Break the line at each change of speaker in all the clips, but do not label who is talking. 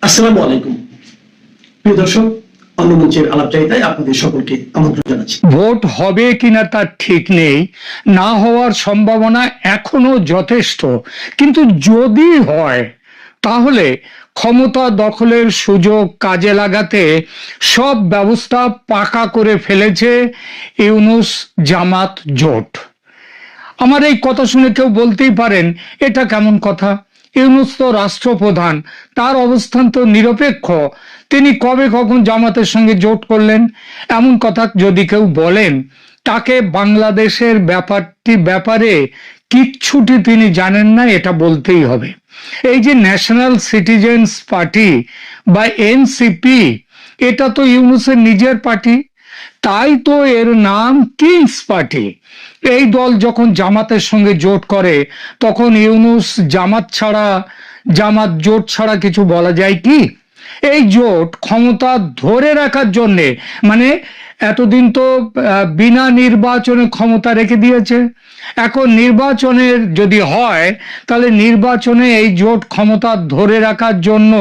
আসসালামু আলাইকুম প্রিয় দর্শক, অন্য মঞ্চের আলাপচারিতায় আপনাদের সকলকে আমন্ত্রণ জানাচ্ছি।
ভোট হবে কিনা তার ঠিক নেই, না হওয়ার সম্ভাবনা এখনো যথেষ্ট, কিন্তু যদি হয় তাহলে ক্ষমতা দখলের সুযোগ কাজে লাগাতে সব ব্যবস্থা পাকা করে ফেলেছে ইউনূস জামাত জোট। আমার এই কথা শুনে কেউ বলতেই পারেন, এটা কেমন কথা? ইউনূস তো রাষ্ট্রপ্রধান, তার অবস্থান তো নিরপেক্ষ, তিনি কবে কখন জামাতের সঙ্গে জোট করলেন? এমন কথা যদি কেউ বলেন, তাকে বাংলাদেশের ব্যাপারে কিচ্ছুটি তিনি জানেন না, এটা বলতেই হবে। এই যে ন্যাশনাল সিটিজেন্স পার্টি বা এনসিপি, এটা তো ইউনূসের নিজের পার্টি, তাই তো এর নাম কিংস পার্টি। এই দল যখন জামাতের সঙ্গে জোট করে, তখন ইউনূস জামাত জোট ছাড়া কিছু বলা যায় কি? এই জোট ক্ষমতা ধরে রাখার জন্যে, মানে এতদিন তো বিনা নির্বাচনে ক্ষমতা রেখে দিয়েছে, এখন নির্বাচনের যদি হয় তাহলে নির্বাচনে এই জোট ক্ষমতা ধরে রাখার জন্য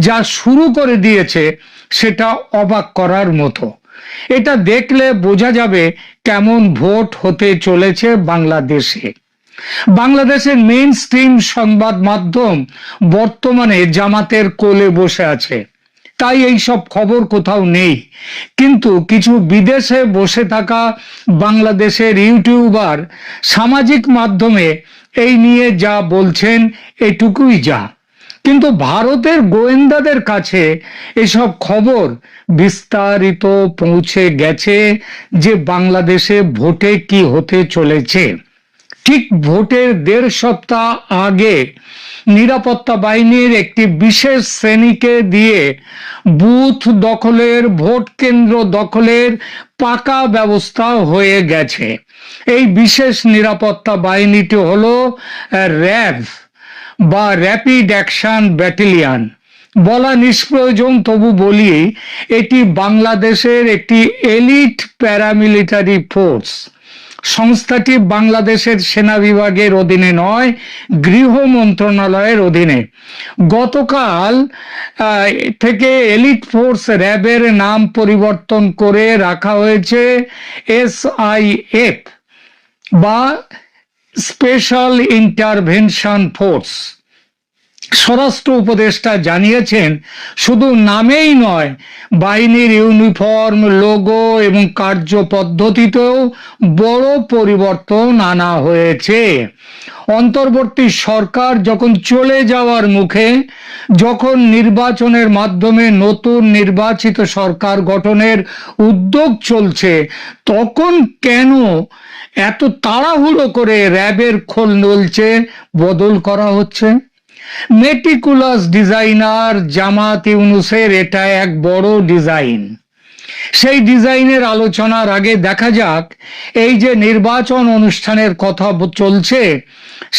যা শুরু করে দিয়েছে সেটা অবাক করার মতো। এটা দেখলে বোঝা যাবে কেমন ভোট হতে চলেছে বাংলাদেশে। বাংলাদেশের মেইন স্ট্রিম সংবাদ মাধ্যম বর্তমানে জামাতের কোলে বসে আছে, তাই এই সব খবর কোথাও নেই। কিন্তু কিছু বিদেশে বসে থাকা বাংলাদেশের ইউটিউবার সামাজিক মাধ্যমে এই নিয়ে যা বলছেন এটুকুই যা। কিন্তু ভারতের গোয়েন্দাদের কাছে এসব খবর বিস্তারিত পৌঁছে গেছে যে বাংলাদেশে ভোটে কি হতে চলেছে। ঠিক ভোটের 1.5 সপ্তাহ আগে নিরাপত্তা বাহিনীর একটি বিশেষ শ্রেণীকে দিয়ে বুথ দখলের, ভোট কেন্দ্র দখলের পাকা ব্যবস্থা হয়ে গেছে। এই বিশেষ নিরাপত্তা বাহিনীটি হলো র্যাব বা র্যাপিড অ্যাকশন ব্যাটালিয়ন। বলা নিষ্প্রয়োজন, তবু বলি, এটি বাংলাদেশের একটি এলিট প্যারামিলিটারি ফোর্স। সংস্থাটি বাংলাদেশের সেনা বিভাগের অধীনে নয়, গৃহ মন্ত্রণালয়ের অধীনে। গতকাল থেকে এলিট ফোর্স র্যাবের নাম পরিবর্তন করে রাখা হয়েছে SIF বা স্পেশাল ইন্টারভেনশন ফোর্স। স্বরাষ্ট্র উপদেষ্টা জানিয়েছেন, শুধু নামেই নয়, বাহিনীর ইউনিফর্ম, লোগো এবং কার্যপদ্ধতিতেও বড় পরিবর্তন আনা হয়েছে। অন্তর্বর্তী সরকার যখন চলে যাওয়ার মুখে, যখন নির্বাচনের মাধ্যমে নতুন নির্বাচিত সরকার গঠনের উদ্যোগ চলছে, তখন কেন এত তাড়াহুড়ো করে র্যাবের খোল নলচে বদল করা হচ্ছে? মেটিকুলাস ডিজাইনার জামাত ইউনূসের এটা এক বড় ডিজাইন। সেই ডিজাইনের আলোচনার আগে দেখা যাক, এই যে নির্বাচন অনুষ্ঠানের কথা চলছে,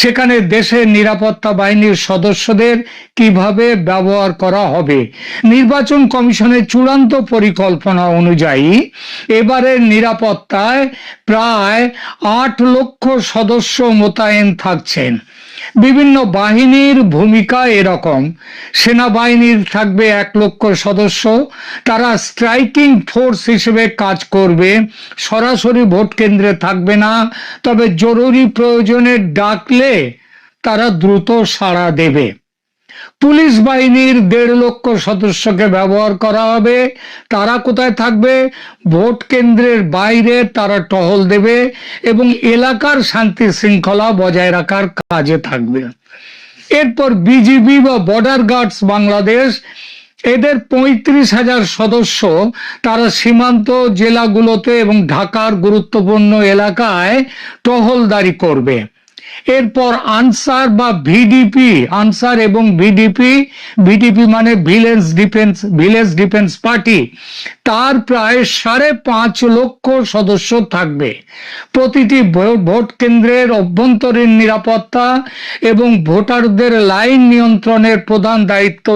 সেখানে দেশের নিরাপত্তা বাহিনীর সদস্যদের কিভাবে ব্যবহার করা হবে। নির্বাচন কমিশনের চূড়ান্ত পরিকল্পনা অনুযায়ী এবারের নিরাপত্তায় প্রায় 8 লক্ষ সদস্য মোতায়েন থাকছেন। বিভিন্ন বাহিনীর ভূমিকা এরকম: সেনাবাহিনীর থাকবে 1 লক্ষ সদস্য, তারা স্ট্রাইকিং ফোর্স হিসেবে কাজ করবে, সরাসরি ভোট কেন্দ্রে থাকবে না, তবে জরুরি প্রয়োজনে ডাকলে তারা দ্রুত সাড়া দেবে। পুলিশ বাহিনীর 1.5 লক্ষ সদস্যকে ব্যবহার করা হবে, তারা কোথায় থাকবে? ভোট কেন্দ্রের বাইরে তারা টহল দেবে এবং এলাকার শান্তি শৃঙ্খলা বজায় রাখার কাজে থাকবে। এরপর বিজিবি বা বর্ডার গার্ডস বাংলাদেশ, এদের 35,000 সদস্য, তারা সীমান্ত জেলাগুলোতে এবং ঢাকার গুরুত্বপূর্ণ এলাকায় টহলদারি করবে। এরপর আনসার বা ভিডিপি, আনসার এবং ভিডিপি মানে ভিলেজ ডিফেন্স পার্টি, তার প্রায় 5.5 লক্ষ সদস্য থাকবে। প্রতিটি ভোট কেন্দ্রের অভ্যন্তরীণ নিরাপত্তা এবং ভোটারদের লাইন নিয়ন্ত্রণের প্রধান দায়িত্ব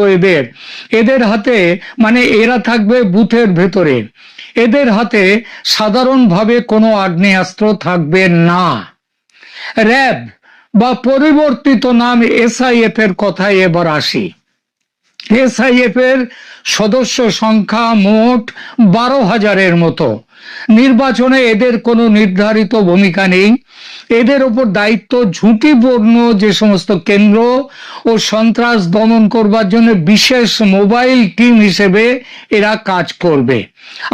এদের হাতে, মানে এরা থাকবে বুথের ভেতরে। এদের হাতে সাধারণভাবে কোনো আগ্নেয়াস্ত্র থাকবে না। র্যাব বা পরিবর্তিত নাম SIF এর কথায় এবার আসি। এসআইএফ এর সদস্য সংখ্যা মোট 12,000-এর মতো। নির্বাচনে এদের কোনো নির্ধারিত ভূমিকা নেই। এদের ওপর দায়িত্ব ঝুঁকিপূর্ণ যে সমস্ত কেন্দ্র ও সন্ত্রাস দমন করবার জন্য বিশেষ মোবাইল টিম হিসেবে এরা কাজ করবে।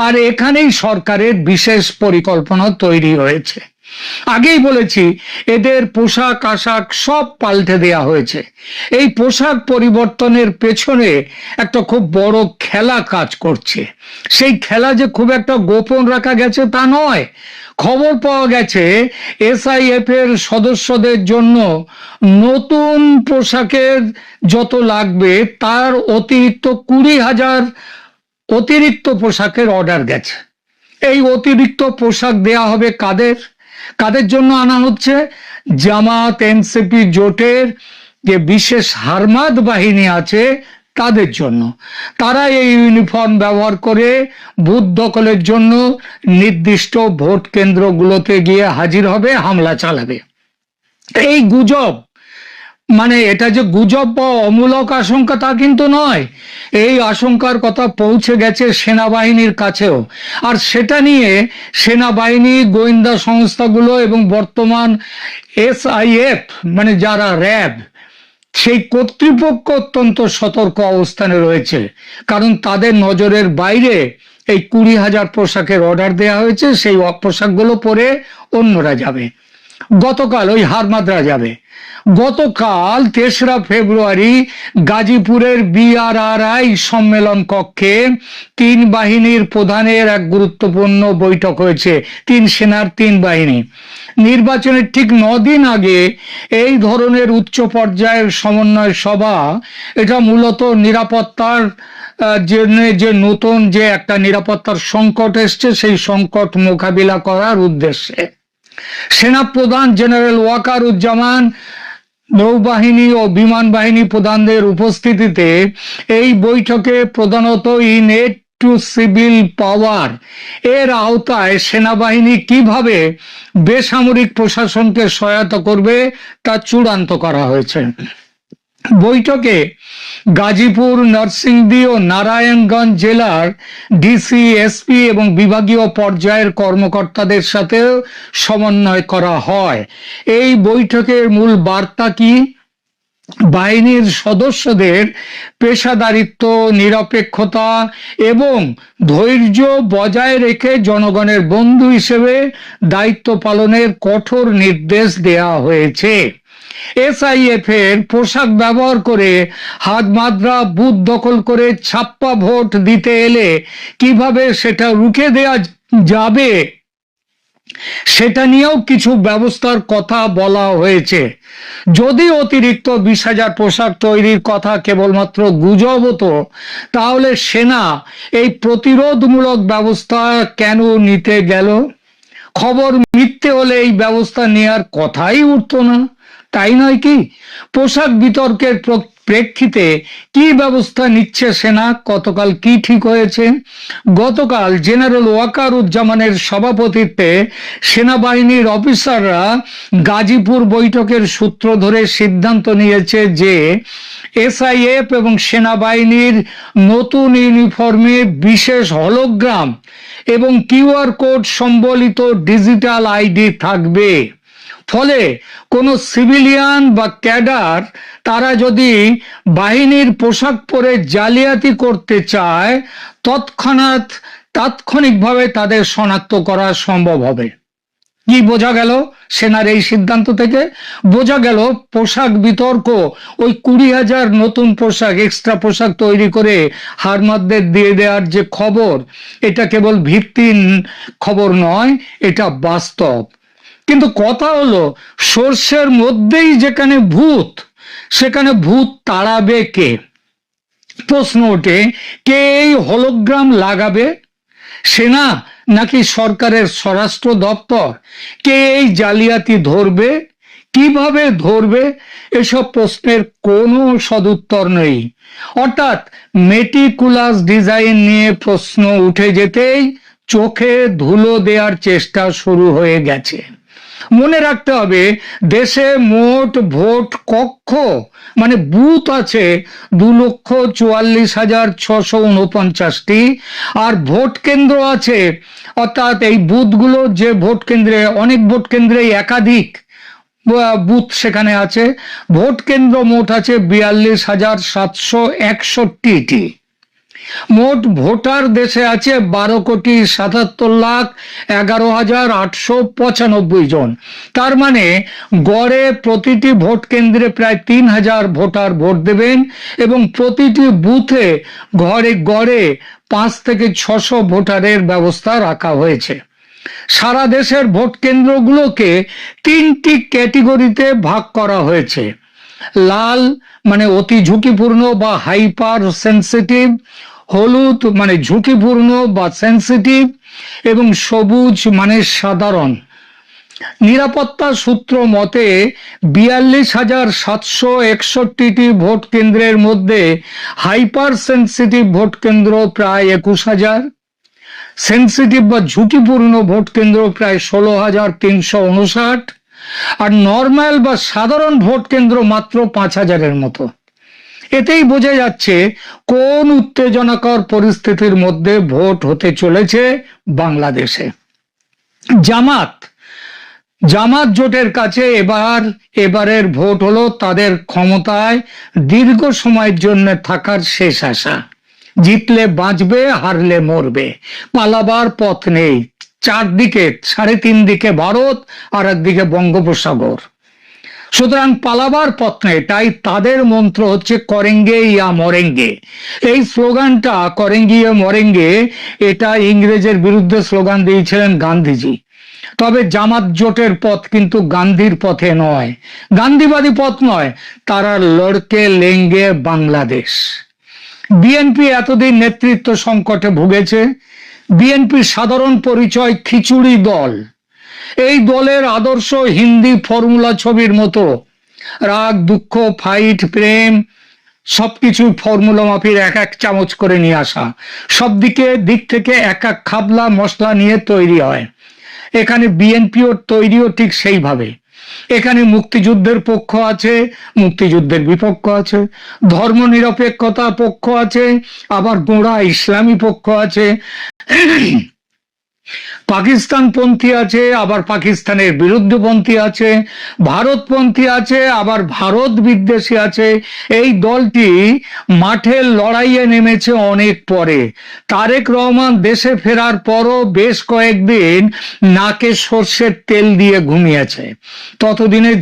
আর এখানেই সরকারের বিশেষ পরিকল্পনা তৈরি হয়েছে। আগেই বলেছি, এদের পোশাক আশাক সব পাল্টে দেয়া হয়েছে। এই পোশাক পরিবর্তনের পেছনে একটা খুব বড় খেলা কাজ করছে। সেই খেলা যে খুব একটা গোপন রাখা গেছে তা নয়। খবর পাওয়া গেছে এসআইএফ এর সদস্যদের জন্য নতুন পোশাকের যত লাগবে তার অতিরিক্ত 20,000 অতিরিক্ত পোশাকের অর্ডার গেছে। এই অতিরিক্ত পোশাক দেয়া হবে কাদের জন্য আনা হচ্ছে? জামাত এনসিপি জোটের যে বিশেষ হারমাদ বাহিনী আছে তাদের জন্য। তারা এই ইউনিফর্ম ব্যবহার করে বুথ দখলের জন্য নির্দিষ্ট ভোট কেন্দ্রগুলোতে গিয়ে হাজির হবে, হামলা চালাবে। এই গুজব, মানে এটা যে গুজব বা অমূলক আশঙ্কা তা কিন্তু নয়। এই আশঙ্কার কথা পৌঁছে গেছে সেনাবাহিনীর কাছেও। আর সেটা নিয়ে সেনাবাহিনী, গোয়েন্দা সংস্থাগুলো এবং বর্তমান এসআইএফ মানে যারা র্যাব, সেই কর্তৃপক্ষ অত্যন্ত সতর্ক অবস্থানে রয়েছে। কারণ তাদের নজরের বাইরে এই 20,000 পোশাকের অর্ডার দেওয়া হয়েছে। সেই পোশাকগুলো পরে অন্যরা যাবে। গতকাল ওই হারমাদরা যাবে। গতকাল 3রা ফেব্রুয়ারি গাজীপুরের বিআরআরআই সম্মেলন কক্ষে 3 বাহিনীর প্রধানের এক গুরুত্বপূর্ণ বৈঠক হয়েছে। 3 সেনার 3 বাহিনী। নির্বাচনের ঠিক 9 দিন আগে এই ধরনের উচ্চ পর্যায়ের সমন্বয় সভা, এটা মূলত নিরাপত্তার জন্য যে নতুন যে একটা নিরাপত্তার সংকট এসছে সেই সংকট মোকাবিলা করার উদ্দেশ্যে। সেনাপ্রধান জেনারেল ওয়াকারুজ্জামান, নৌবাহিনী ও বিমান বাহিনী প্রধানদের উপস্থিতিতে এই বৈঠকে প্রধানত ইনএড টু সিভিল পাওয়ার এর আওতায় সেনাবাহিনী কিভাবে বেসামরিক প্রশাসনকে সহায়তা করবে তা চূড়ান্ত করা হয়েছে। বৈঠকে গাজীপুর, নরসিংদী ও নারায়ণগঞ্জ জেলার ডিসি, এসপি এবং বিভাগীয় পর্যায়ের কর্মকর্তাদের সাথেও সমন্বয় করা হয়। এই বৈঠকের মূল বার্তা কি? বাহিনীর সদস্যদের পেশাদারিত্ব, নিরপেক্ষতা এবং ধৈর্য বজায় রেখে জনগণের বন্ধু হিসেবে দায়িত্ব পালনের কঠোর নির্দেশ দেয়া হয়েছে। এসআইএফ এর পোশাক ব্যবহার করে হাতমাদ্রা বুথ দখল করে ছাপ্পা ভোট দিতে এলে কিভাবে সেটা রুখে দেয়া যাবে সেটা নিয়েও কিছু ব্যবস্থার কথা বলা হয়েছে। যদি অতিরিক্ত 20,000 পোশাক তৈরির কথা কেবলমাত্র গুজব হতো, তাহলে সেনা এই প্রতিরোধমূলক ব্যবস্থা কেন নিতে গেল? খবর মিথ্যে হলে এই ব্যবস্থা নেওয়ার কথাই উঠতো না, তাই নয় কি? পোশাক বিতর্কের প্রেক্ষিতে কি ব্যবস্থা নিচ্ছে সেনা? গতকাল কি ঠিক হয়েছে? গতকাল জেনারেল ওয়াকারুজ্জামানের সভাপতিত্বে সেনাবাহিনীর অফিসাররা গাজীপুর বৈঠকের সূত্র ধরে সিদ্ধান্ত নিয়েছে যে এসআইএফ এবং সেনাবাহিনীর নতুন ইউনিফর্মে বিশেষ হলোগ্রাম এবং কিউআর কোড সম্বলিত ডিজিটাল আইডি থাকবে। ফলে কোনো সিভিলিয়ান বা ক্যাডার তারা যদি বাহিনীর পোশাক পরে জালিয়াতি করতে চায়, তাৎক্ষণিকভাবে তাদের শনাক্ত করা সম্ভব হবে। কি বোঝা গেল সেনার এই সিদ্ধান্ত থেকে? বোঝা গেল পোশাক বিতর্ক, ওই 20,000 নতুন পোশাক, এক্সট্রা পোশাক তৈরি করে হারমাদদের দিয়ে দেওয়ার যে খবর, এটা কেবল ভিত্তিহীন খবর নয়, এটা বাস্তব। কিন্তু কথা হলো, সর্ষের মধ্যেই যেখানে ভূত, সেখানে ভূত তাড়াবে কে? প্রশ্ন ওঠে, কে এই হলোগ্রাম লাগাবে? সেনা নাকি সরকারের স্বরাষ্ট্র দপ্তর? কে এই জালিয়াতি ধরবে? কিভাবে ধরবে? এসব প্রশ্নের কোনো সদুত্তর নেই। অর্থাৎ মেটিকুলাস ডিজাইন নিয়ে প্রশ্ন উঠে যেতেই চোখে ধুলো দেওয়ার চেষ্টা শুরু হয়ে গেছে। মনে রাখতে হবে, দেশে মোট ভোট কক্ষ মানে বুথ আছে 2,44,649টি, আর ভোট কেন্দ্র আছে, অর্থাৎ এই বুথগুলো যে ভোট কেন্দ্রে, অনেক ভোট কেন্দ্রে একাধিক বুথ সেখানে আছে, ভোট কেন্দ্র মোট আছে 42,761টি। মোট ভোটার দেশে আছে 12,77,11,895 জন। তার মানে গড়ে প্রতিটি ভোট কেন্দ্রে প্রায় 3,000 ভোটার ভোট দেবেন, এবং প্রতিটি বুথে গড়ে 5 থেকে 600 ভোটারের ব্যবস্থা রাখা হয়েছে। সারা দেশের ভোট কেন্দ্রগুলোকে 3টি ক্যাটেগরিতে ভাগ করা হয়েছে। লাল মানে অতি ঝুঁকিপূর্ণ বা হাইপার সেন্সিটিভ, হলুদ মানে ঝুঁকিপূর্ণ বা সেন্সিটিভ, এবং সবুজ মানে সাধারণ। নিরাপত্তা সূত্র মতে 42,761টি ভোট কেন্দ্রের মধ্যে হাইপার সেন্সিটিভ ভোট কেন্দ্র প্রায় 21,000, সেন্সিটিভ বা ঝুঁকিপূর্ণ ভোট কেন্দ্র প্রায় 16,359, আর নর্মাল বা সাধারণ ভোট কেন্দ্র মাত্র 5,000-এর মতো। এতেই বোঝা যাচ্ছে কোন উত্তেজনাকর পরিস্থিতির মধ্যে ভোট হতে চলেছে বাংলাদেশে। জামাত জোটের কাছে এবারের ভোট হলো তাদের ক্ষমতায় দীর্ঘ সময়ের জন্য থাকার শেষ আশা। জিতলে বাঁচবে, হারলে মরবে, পালাবার পথ নেই। চারদিকে 3.5 দিকে ভারত, আর একদিকে বঙ্গোপসাগর, সুতরাং পালাবার পথ নেই। তাই তাদের মন্ত্র হচ্ছে করেঙ্গে ইয়া মরেঙ্গে। এই স্লোগানটা করেঙ্গে ইয়া মরেঙ্গে, এটা ইংরেজের বিরুদ্ধে স্লোগান দিয়েছিলেন গান্ধীজি। তবে জামাত জোটের পথ কিন্তু গান্ধীর পথে নয়, গান্ধীবাদী পথ নয়, তারা লড়কে লেঙ্গে বাংলাদেশ। বিএনপি এতদিন নেতৃত্ব সংকটে ভুগেছে। বিএনপির সাধারণ পরিচয় খিচুড়ি দল। এই দলের আদর্শ হিন্দি ফর্মুলা ছবির মতো, রাগ, দুঃখ, ফাইট, প্রেম সবকিছু ফর্মুলা মাফির এক এক চামচ করে নিয়ে আসা, সব দিক থেকে এক এক খাবলা মশলা নিয়ে তৈরি হয়। এখানে বিএনপিও তৈরিও ঠিক সেইভাবে। এখানে মুক্তিযুদ্ধের পক্ষ আছে, মুক্তিযুদ্ধের বিপক্ষ আছে, ধর্ম নিরপেক্ষতা পক্ষ আছে, আবার গোঁড়া ইসলামী পক্ষ আছে, পাকিস্তানপন্থী আছে, আবার পাকিস্তানের বিরুদ্ধপন্থী আছে, ভারতপন্থী আছে, আবার ভারত বিদ্বেষী আছে। এই দলটি মাঠের লড়াইয়ে নেমেছে অনেক পরে। তারেক রহমান দেশে ফেরার পরও বেশ কয়েকদিন নাকে সর্ষের তেল দিয়ে ঘুমিয়েছে। ততদিনে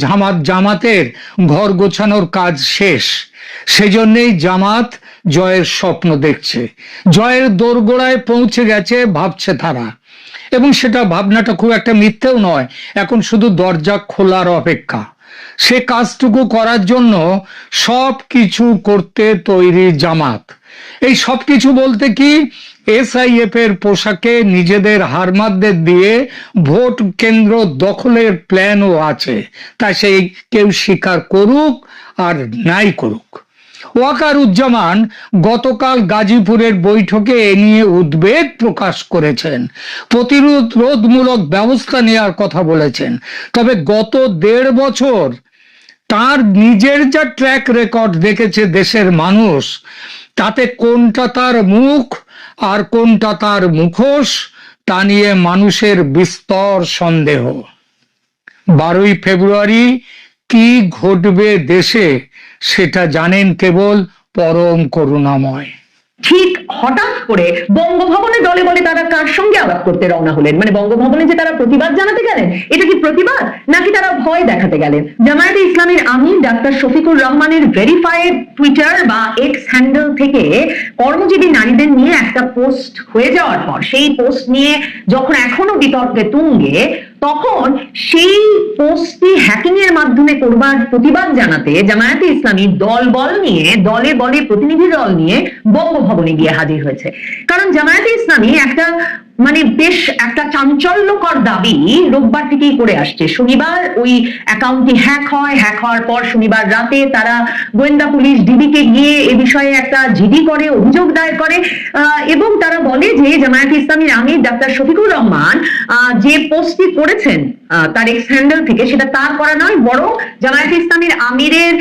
জামাতের ঘর গোছানোর কাজ শেষ। সেজন্যই জামাত জয়ের স্বপ্ন দেখছে, জয়ের দোরগোড়ায় পৌঁছে গেছে ভাবছে তারা। এবং সেটা ভাবনাটা খুব একটা মিথ্যেও নয়, এখন শুধু দরজা খোলার অপেক্ষা। সে কাজটুকু করার জন্য সব কিছু করতে তৈরি জামাত। এই সব কিছু বলতে কি, SIF এর পোশাকে নিজেদের হারমাদদের দিয়ে ভোট কেন্দ্র দখলের প্ল্যানও আছে। তা সেই কেউ স্বীকার করুক আর নাই করুক। ওয়াকারুজ্জামান গতকাল গাজীপুরের বৈঠকে এ নিয়ে উদ্বেগ প্রকাশ করেছেন, প্রতিরোধমূলক ব্যবস্থা নেওয়ার কথা বলেছেন। তবে গত 1.5 বছর তার নিজের যা ট্র্যাক রেকর্ড দেখেছে দেশের মানুষ, তাতে কোনটা তার মুখ আর কোনটা তার মুখোশ তা নিয়ে মানুষের বিস্তর সন্দেহ। 12ই ফেব্রুয়ারি কি ঘটবে দেশে সেটা জানেন কেবল পরম করুণাময়।
ঠিক হঠাৎ করে বঙ্গভবনে দলে বলে তারা কার সঙ্গে আলাপ করতে রওনা হলেন? মানে বঙ্গভবনে যে তারা প্রতিবাদ জানাতে গেলেন, এটা কি প্রতিবাদ নাকি তারা ভয় দেখাতে গেলেন? জামায়াতে ইসলামীর আমির ডাক্তার শফিকুর রহমানের ভেরিফাইড টুইটার বা এক্স হ্যান্ডেল থেকে কর্মজীবী নারীদের নিয়ে একটা পোস্ট হয়ে যাওয়ার পর, সেই পোস্ট নিয়ে যখন এখনো বিতর্কে তুঙ্গে, তখন সেই পোস্টটি হ্যাকিং এর মাধ্যমে করবার প্রতিবাদ জানাতে জামায়াতে ইসলামী দলে বলে প্রতিনিধি দল নিয়ে বঙ্গভবনে গিয়ে হাজির হয়েছে। কারণ জামায়াতে ইসলামী বেশ একটা চাঞ্চল্যকর দাবি রোববার থেকেই করে আসছে। শনিবার ওই অ্যাকাউন্টটি হ্যাক হওয়ার পর শনিবার রাতে তারা গোয়েন্দা পুলিশ ডিবিকে গিয়ে এ বিষয়ে একটা জিডি করে, অভিযোগ দায়ের করে, এবং তারা বলে যে জামায়াতে ইসলামীর আমির ডাক্তার শফিকুর রহমান যে পোস্টটি করেছেন তার এক্স হ্যান্ডেল থেকে, সেটা তার করা নয়, বরং জামায়াতে ইসলামীর আমিরের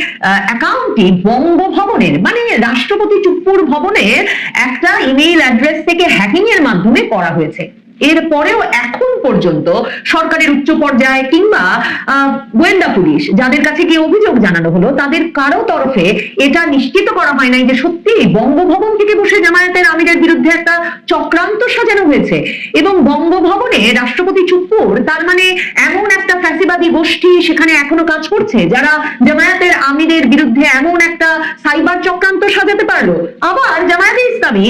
অ্যাকাউন্টটি বঙ্গভবনের মানে রাষ্ট্রপতি চুপ্পুর ভবনের একটা ইমেইল অ্যাড্রেস থেকে হ্যাকিং এর মাধ্যমে করা হয়েছে। এরপরেও এখন পর্যন্ত সরকারের উচ্চ পর্যায়ে কিংবা গোয়েন্দা পুলিশ যাদের কাছে গিয়ে অভিযোগ জানানো হলো, তাদের কারো তরফে এটা নিশ্চিত করা হয় নাই যে সত্যি বঙ্গভবন থেকে বসে জামায়াতের আমিরের বিরুদ্ধে একটা চক্রান্ত সাজানো হয়েছে এবং বঙ্গভবনে রাষ্ট্রপতি চুপ্পুর তার মানে এমন একটা ফ্যাসিবাদী গোষ্ঠী সেখানে এখনো কাজ করছে যারা জামায়াতের আমিরের বিরুদ্ধে এমন একটা সাইবার চক্রান্ত সাজাতে পারলো। আবার জামায়াতে ইসলামী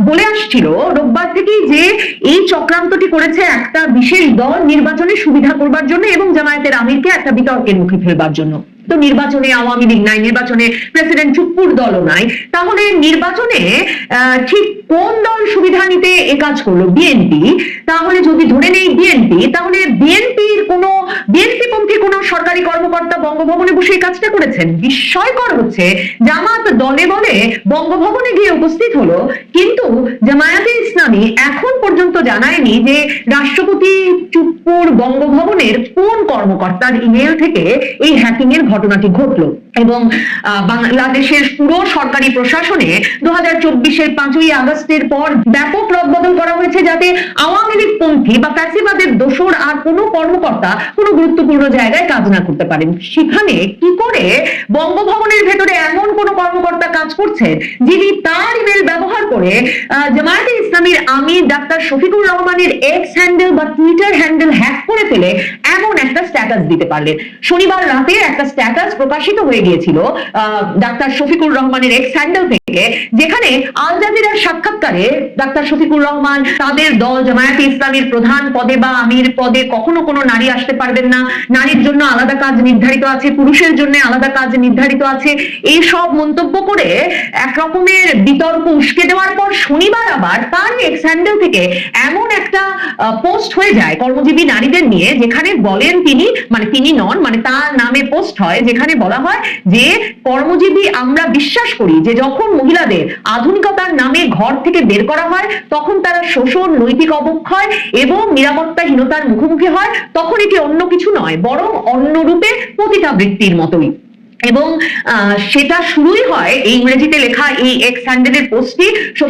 বলে আসছিল রোববার থেকেই যে এই চক্রান্তটি করেছে একটা বিশেষ দল নির্বাচনে সুবিধা করবার জন্য এবং জামায়াতের আমিরকে একটা বিতর্কের মুখে ফেলবার জন্য। তো নির্বাচনে আওয়ামী লীগ নাই, নির্বাচনে প্রেসিডেন্ট চুপ্পুর দলও নাই, তাহলে নির্বাচনে ঠিক কোন দল সুবিধা নিতে এ কাজ করলো? বিএনপি। তাহলে যদি ধরে নেই বিএনপি, তাহলে বিএনপি পন্থী কোন সরকারি কর্মকর্তা বঙ্গভবনে বসে এই কাজটা করেছেন? বিস্ময়কর হচ্ছে জামাত দলে বলে বঙ্গভবনে গিয়ে উপস্থিত হলো, কিন্তু জামায়াতে ইসলামী এখন পর্যন্ত জানায়নি যে রাষ্ট্রপতি চুপ্পুর বঙ্গভবনের কোন কর্মকর্তার ইমেল থেকে এই হ্যাকিং এর ঘটনাটি ঘটলো। এবং বাংলাদেশের পুরো সরকারি প্রশাসনে 2024-এর 5ই আগস্টের পর ব্যাপক রদবদল করা হয়েছে যাতে আওয়ামী লীগ পন্থী বা ফ্যাসিবাদের দোসর আর কোনো কর্মকর্তা কোনো গুরুত্বপূর্ণ জায়গায় কাজ না করতে পারেন। সেখানে কি করে বঙ্গভবনের ভেতরে এমন কোন কর্মকর্তা কাজ করছেন যিনি তার ইমেল ব্যবহার করে জামায়াতে ইসলামীর আমির ডাক্তার শফিকুর রহমানের এক্স হ্যান্ডেল বা টুইটার হ্যান্ডেল হ্যাক করে ফেলে এমন একটা স্ট্যাটাস দিতে পারলেন? শনিবার রাতে একটা স্ট্যাটাস প্রকাশিত হয়ে গিয়েছিল ডাক্তার শফিকুর রহমানের এক্স হ্যান্ডেল থেকে, যেখানে আল জাজিরার সাক্ষাৎকারে ডাক্তার শফিকুর রহমান তাদের দল জামায়াতে ইসলামীর প্রধান পদে বা আমির পদে কখনো কোনো নারী আসতে পারবেন না, নারীর জন্য আলাদা কাজ নির্ধারিত আছে, পুরুষের জন্য আলাদা কাজ নির্ধারিত আছে, এই সব মন্তব্য করে এক রকমের বিতর্ক উস্কে দেওয়ার পর শনিবার আবার তার এক্স হ্যান্ডেল থেকে এমন একটা পোস্ট হয়ে যায় কর্মজীবী নারীদের নিয়ে, যেখানে বলেন তিনি নন, মানে তার নামে পোস্ট হয় যেখানে বলা হয় যে কর্মজীবী আমরা বিশ্বাস করি যে যখন মহিলাদের আধুনিকতার নামে ঘর থেকে বের করা হয় তখন তারা শোষণ, নৈতিক অবক্ষয় এবং নিরাপত্তাহীনতার মুখোমুখি হয়, তখন এটি অন্য কিছু নয় বরং অন্যরূপে পতিতাবৃত্তির মতোই। এবং সেটা শুরুই হয় এই ইংরেজিতে লেখা এই এক্স হ্যান্ডেলের পোস্টটি